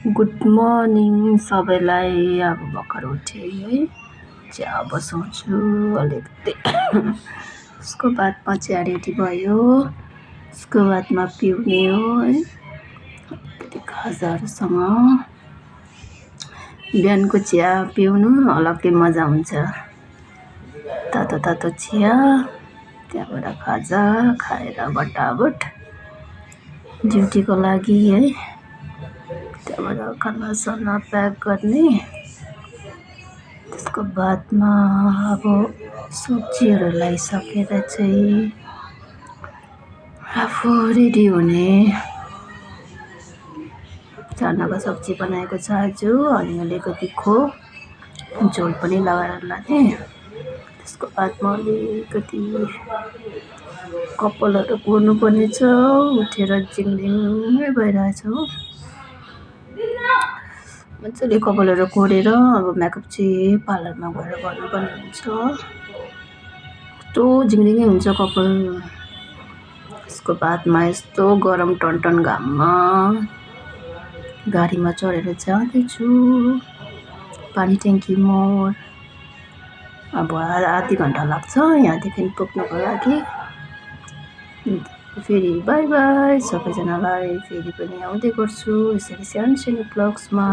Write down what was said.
Good morning सबैलाई। अब भर्खर उठेँ है, चिया बसाउँछु अलिकति। उसको बादमा चिया रेडी भयो, उसको बादमा पिउने हो है, अलिकति खाजाहरूसँग। बिहानको चिया पिउनु अलग्गै मजा हुन्छ, तातो तातो चिया, त्यहाँबाट खाजा खाएर बटाबट ड्युटीको लागि है। त्यहाँबाट खानासाना प्याक गर्ने, त्यसको बादमा अब सब्जीहरू ल्याइसकेर चाहिँ आफू रेडी हुने। चनाको सब्जी बनाएको छ आज, अनि अलिकति झोल पनि लगाएर लाने। त्यसको बादमा अलिकति कपालहरू कोर्नुपर्ने छ, उठेर झिङझिङै भइरहेछ हो। मजाले कपालहरू कोरेर अब मेकअप चाहिँ पार्लरमा गएर गर्नुपर्ने हुन्छ। कस्तो झिङझिङै हुन्छ कपाल। त्यसको बादमा यस्तो गरम टनटन घाममा गाडीमा चढेर जाँदैछु पानी ट्याङ्की मोड। अब आधी घन्टा लाग्छ यहाँदेखि पुग्नुको लागि। फेरि बाई बाई सबैजनालाई, फेरि पनि आउँदै गर्छु यसरी सानो सानो ब्लग्समा।